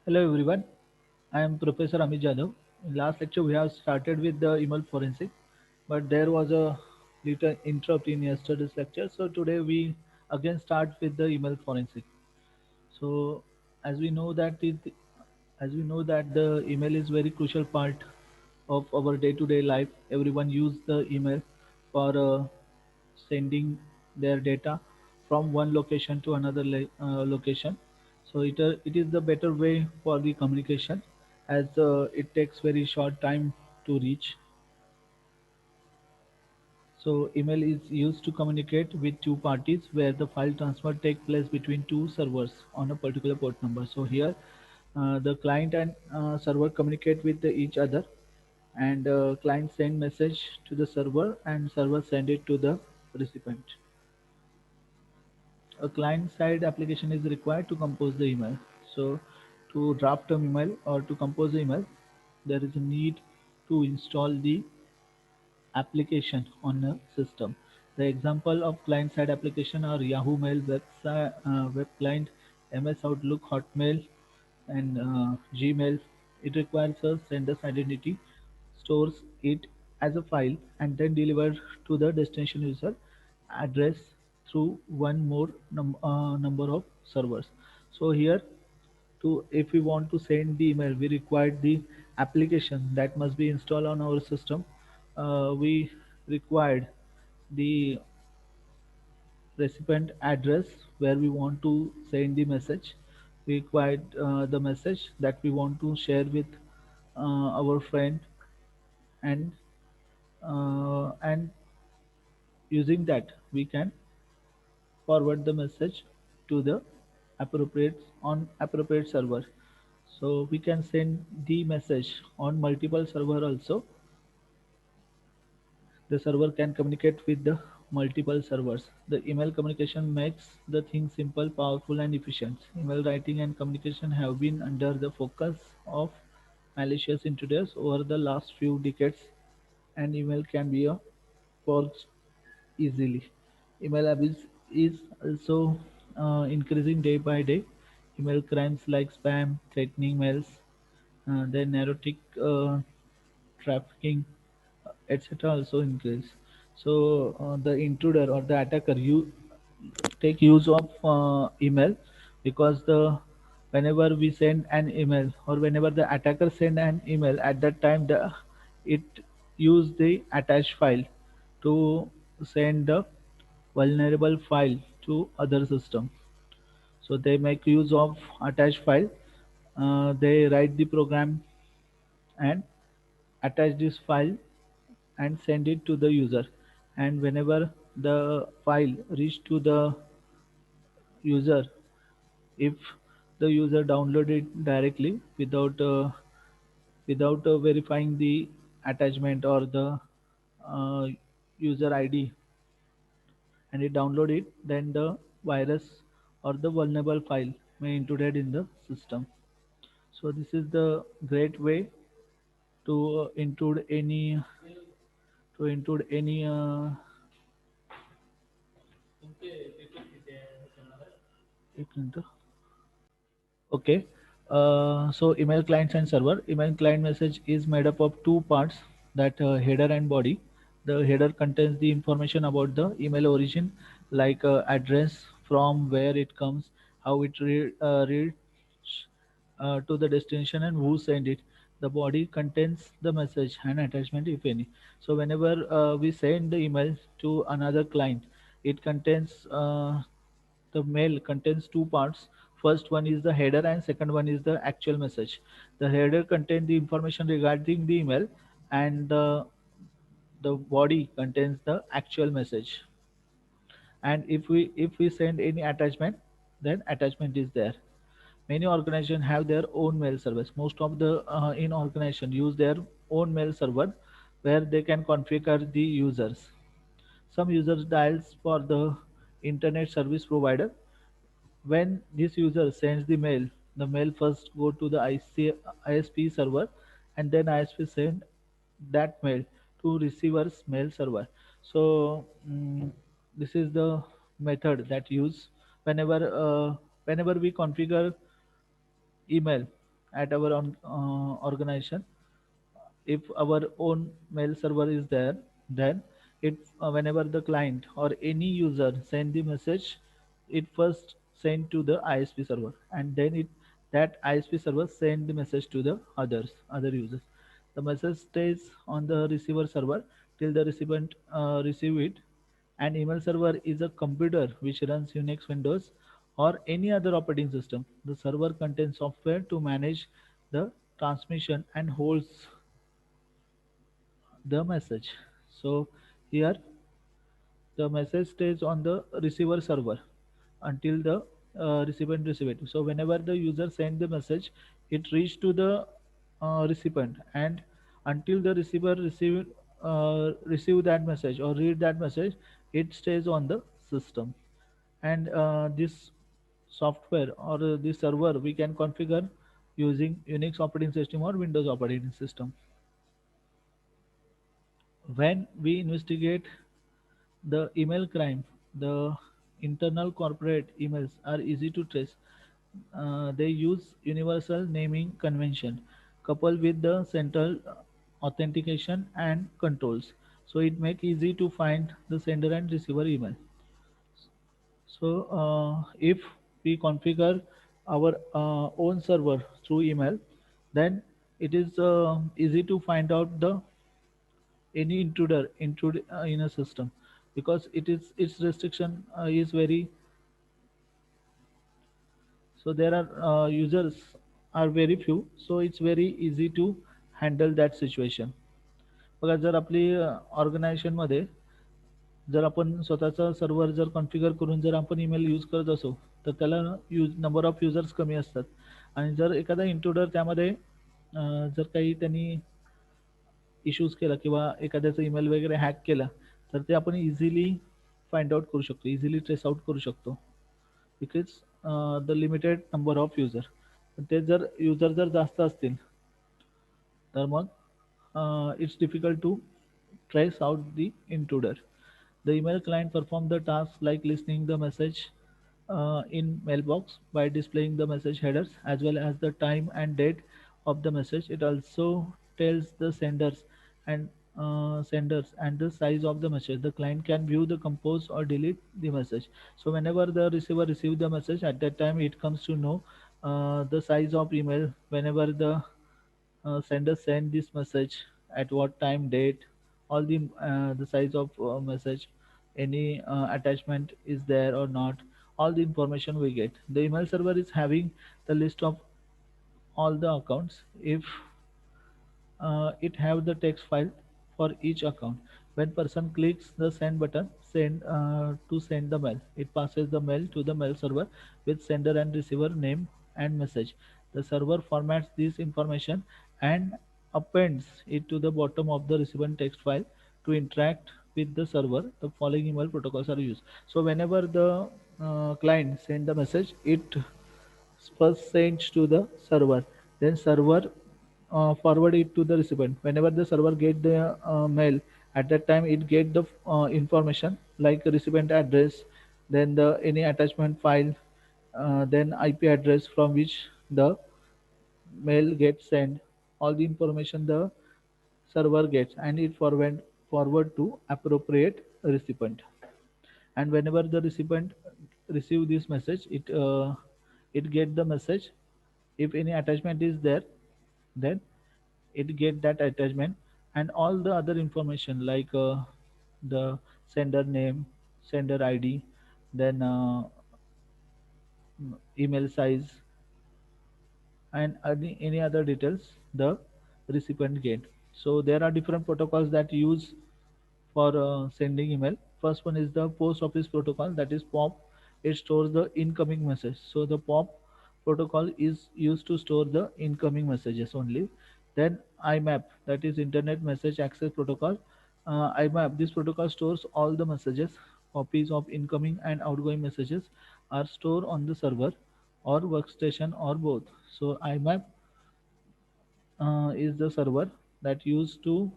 Hello everyone, I am Professor Amit Jadhav. In last lecture we have started with the email forensic, but there was a little interrupt in yesterday's lecture, so today we again start with the email forensic. So as we know that the email is very crucial part of our day-to-day life. Everyone use the email for sending their data from one location to another location. So it is the better way for the communication as it takes very short time to reach. So email is used to communicate with two parties where the file transfer take place between two servers on a particular port number. So here the client and server communicate with each other, and client send message to the server and server send it to the recipient. A client-side application is required to compose the email. So to draft an email or to compose the email, there is a need to install the application on a system. The example of client-side application are Yahoo Mail, Web Client, MS Outlook, Hotmail, and Gmail. It requires a sender's identity, stores it as a file, and then delivers to the destination user address through one more number of servers. So here, to if we want to send the email, we require the application that must be installed on our system. We required the recipient address where we want to send the message. We required the message that we want to share with our friend, and and using that we can forward the message to the appropriate server. So we can send the message on multiple server also. The server can communicate with the multiple servers. The email communication makes the thing simple, powerful, and efficient. Email writing and communication have been under the focus of malicious intruders over the last few decades, and email can be a forged easily. Email abuse is also increasing day by day. Email crimes like spam, threatening mails, then erotic trafficking, etc. also increase. So the intruder or the attacker you take use of email, because the whenever we send an email or whenever the attacker send an email, at that time the it use the attached file to send the vulnerable file to other system. So they make use of attached file. They write the program and attach this file and send it to the user, and whenever the file reach to the user, if the user download it directly without verifying the attachment or the uh, user ID, and it download it, then the virus or the vulnerable file may intruded in the system. So this is the great way to intrude any एक minute. Okay. So email clients and server. Email client message is made up of two parts, that header and body. The header contains the information about the email origin, like address, from where it comes, how it reads to the destination, and who sent it. The body contains the message and attachment, if any. So whenever we send the email to another client, it contains the mail contains two parts. First one is the header and second one is the actual message. The header contains the information regarding the email, and the body contains the actual message. And if we send any attachment, then attachment is there. Many organizations have their own mail service. Most of the in organization use their own mail server where they can configure the users. Some users dials for the internet service provider. When this user sends the mail first go to the ISP server, and then ISP send that mail to receiver's mail server. So this is the method that use whenever we configure email. at our own organization. If our own mail server is there, then it whenever the client or any user send the message, it first send to the ISP server, and then it that ISP server send the message to the other users. The message stays on the receiver server till the recipient receive it. An email server is a computer which runs Unix, Windows, or any other operating system. The server contains software to manage the transmission and holds the message. So here the message stays on the receiver server until the recipient receive it. So whenever the user send the message, it reach to the recipient, and until the receiver receive that message or read that message, it stays on the system. And this software or this server we can configure using Unix operating system or Windows operating system. When we investigate the email crime, the internal corporate emails are easy to trace. They use universal naming convention coupled with the central authentication and controls. So it make easy to find the sender and receiver email. So if we configure our own server through email, then it is easy to find out the any intrude in a system, because its restriction is very, so there are users are very few, so it's very easy to handle that situation. बघा जर आपली organisation मध्ये जर आपण स्वतःचा server जर configure करून जर आपण ईमेल यूज करत असो, तर त्याला नंबर ऑफ युजर्स कमी असतात. आणि जर एखादा इंट्रुडर त्यामध्ये जर काही त्यांनी इश्यूज केला किंवा एखाद्याचा ईमेल वगैरे हॅक केला, तर ते आपण इझिली फाइंड आउट करू शकतो, इझिली ट्रेस आउट करू शकतो. Because the limited number of user, ते जर युजर जर जास्त असतील तर मग it's difficult to trace out the intruder. The email client performs the task like listening the message in mailbox by displaying the message headers as well as the time and date of the message. It also tells the senders and the size of the message. The client can view the compose or delete the message. So whenever the receiver receives the message, at that time it comes to know the size of email. Whenever the sender send this message, at what time, date, all the size of message, any attachment is there or not, all the information we get. The email server is having the list of all the accounts. If it have the text file for each account. When person clicks the send button, send to send the mail, it passes the mail to the mail server with sender and receiver name and message. The server formats this information and appends it to the bottom of the recipient text file. To interact with the server, the following email protocols are used. So whenever the client send the message, it first sends to the server, then server forward it to the recipient. Whenever the server get the mail, at that time it get the information like recipient address, then the any attachment file, then IP address from which the mail gets sent, all the information the server gets, and it forward to appropriate recipient. And whenever the recipient receive this message, it get the message. If any attachment is there, then it get that attachment and all the other information like the sender name, sender ID, then email size, and any other details the recipient get. So there are different protocols that use for sending email. First one is the post office protocol, that is POP. It stores the incoming message. So the POP protocol is used to store the incoming messages only. Then IMAP, that is Internet Message Access Protocol. IMAP, this protocol stores all the messages. Copies of incoming and outgoing messages are stored on the server or workstation or both. So IMAP is the server that used to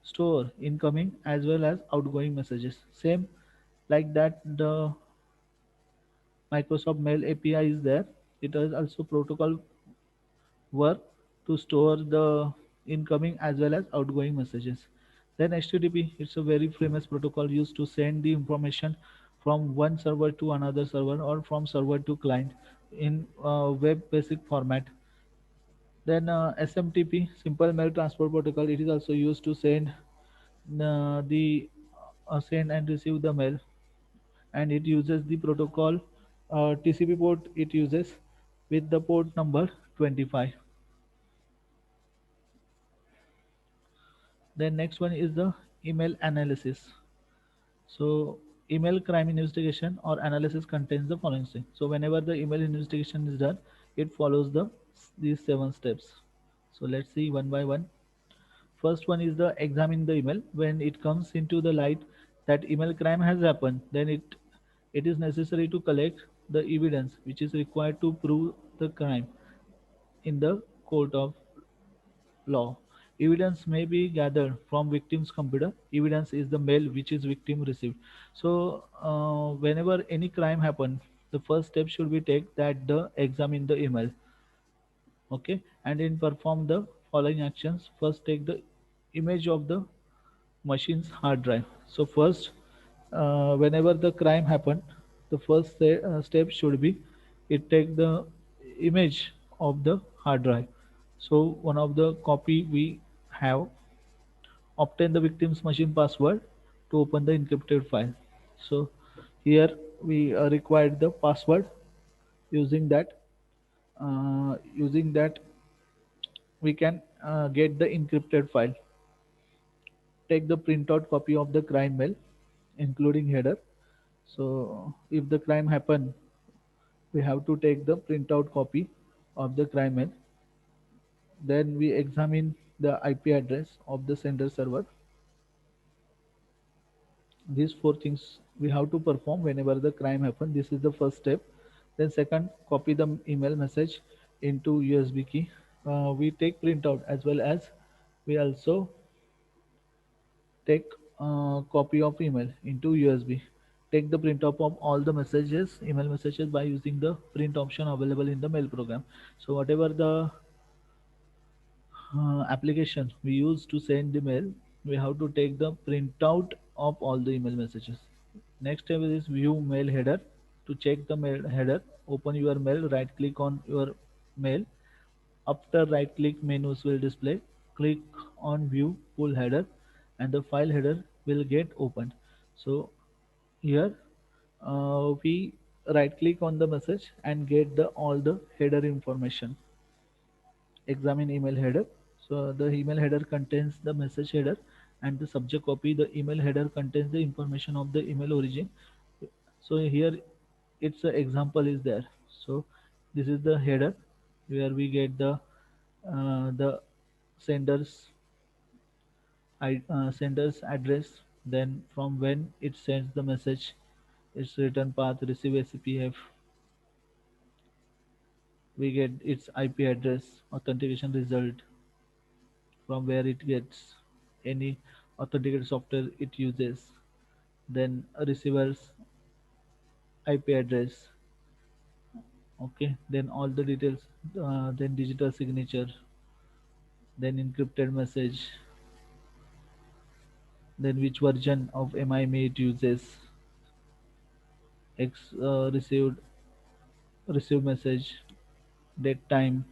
store incoming as well as outgoing messages. Same like that, the Microsoft Mail API is there. It is also protocol work to store the incoming as well as outgoing messages. Then HTTP, it's a very famous protocol used to send the information from one server to another server or from server to client in web basic format. Then SMTP, Simple Mail Transport Protocol, it is also used to send the send and receive the mail, and it uses the protocol TCP port. It uses with the port number 25. Then next one is the email analysis. So email crime investigation or analysis contains the following thing. So whenever the email investigation is done, it follows these 7 steps. So let's see one by one. First one is the examine the email. When it comes into the light that email crime has happened, then it is necessary to collect the evidence which is required to prove the crime in the court of law. Evidence may be gathered from victim's computer. Evidence is the mail which is victim received. So whenever any crime happen, the first step should be take that the examine the email. Okay, and then perform the following actions. First, take the image of the machine's hard drive. So first, whenever the crime happened, the first step should be it take the image of the hard drive. So one of the copy we have, obtain the victim's machine password to open the encrypted file. So here we required the password. Using that, using that we can get the encrypted file. Take the printout copy of the crime mail, including header. So if the crime happened, we have to take the printout copy of the crime mail. Then we examine the IP address of the sender server. These 4 things we have to perform whenever the crime happens. This is the first step. Then second, copy the email message into USB key. We take printout as well as we also take copy of email into USB. Take the print up of all the messages, email messages by using the print option available in the mail program. So whatever the application we use to send the mail, we have to take the printout of all the email messages. Next step is view mail header. To check the mail header, open your mail, right click on your mail. After right click, menus will display. Click on view full header and the file header will get opened. So here we right click on the message and get the all the header information. Examine email header. So the email header contains the message header and the subject copy. The email header contains the information of the email origin. So here its a example is there. So this is the header where we get the sender's sender's address, then from when it sends the message, its return path, receive SCPF, we get its IP address, authentication result, from where it gets any authenticated software it uses, then a receiver's IP address, okay, then all the details, then digital signature, then encrypted message, then which version of MIME it uses, X received message, date time,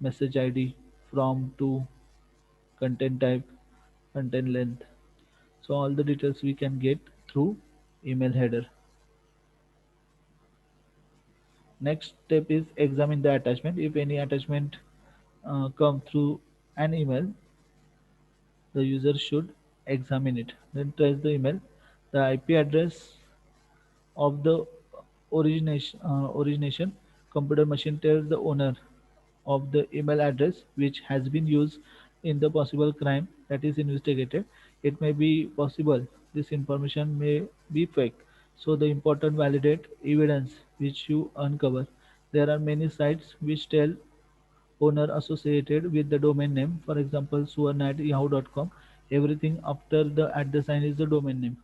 message ID, from to, content type, content length. So all the details we can get through email header. Next step is examine the attachment. If any attachment come through an email, the user should examine it. Then trace the email. The IP address of the origination computer machine tells the owner of the email address which has been used in the possible crime that is investigated. It may be possible this information may be fake. So the important validate evidence which you uncover. There are many sites which tell owner associated with the domain name. For example, suvarna@yahoo.com. Everything after the at the sign is the domain name.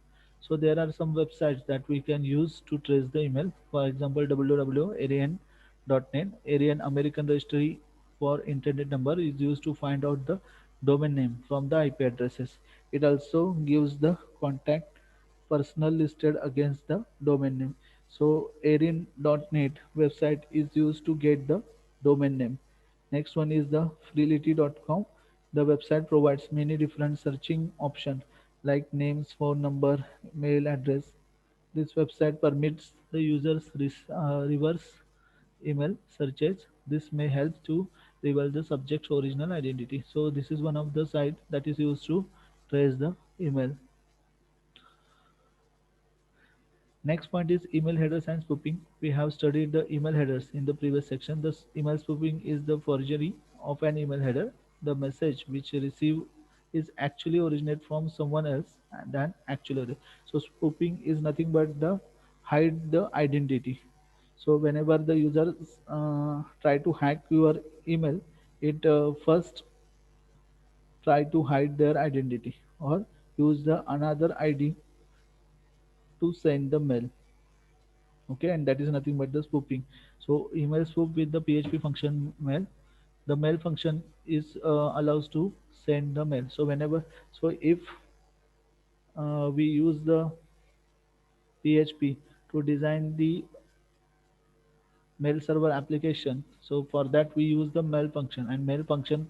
So there are some websites that we can use to trace the email. For example, www.arian.net, Arian American Registry for Internet Number is used to find out the domain name from the IP addresses. It also gives the contact personal listed against the domain name. So Arian.net website is used to get the domain name. Next one is the freelity.com. The website provides many different searching options like names, phone number, mail address. This website permits the users reverse email searches. This may help to reveal the subject's original identity. So this is one of the site that is used to trace the email. Next point is email headers and spoofing. We have studied the email headers in the previous section. This email spoofing is the forgery of an email header. The message which you receive is actually originate from someone else than actually. So spoofing is nothing but the hide the identity. So whenever the users try to hack your email, it first try to hide their identity or use the another ID to send the mail. Okay, and that is nothing but the spoofing. So email spoof with the PHP function mail. The mail function is allows to send the mail. So whenever, so if we use the PHP to design the mail server application, so for that we use the mail function, and mail function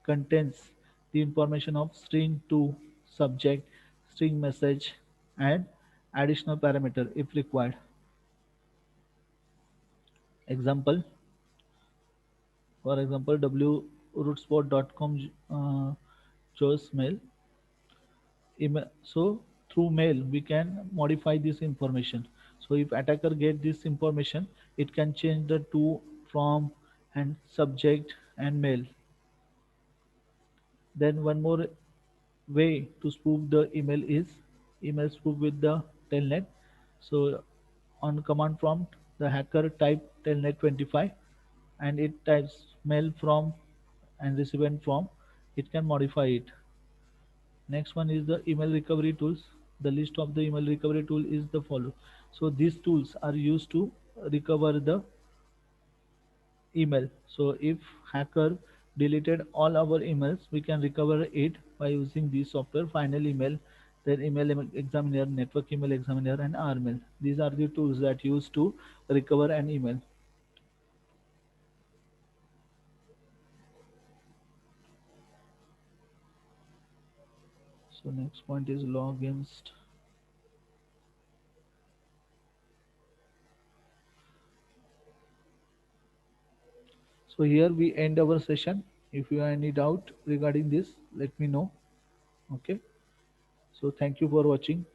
contains the information of string to subject, string message, and additional parameter if required. Example, for example, wrootspot.com chose mail. So through mail we can modify this information. So if attacker get this information, it can change the to, from, and subject and mail. Then one more way to spoof the email is email spoof with the telnet. So on command prompt, the hacker type telnet25 and it types mail from and recipient from. It can modify it. Next one is the email recovery tools. The list of the email recovery tool is the follow. So these tools are used to recover the email. So if hacker deleted all our emails, we can recover it by using this software: Final Email, then Email Examiner, Network Email Examiner, and RMail. These are the tools that used to recover an email. So next point is law against. So here we end our session. If you have any doubt regarding this, let me know. Okay. So thank you for watching.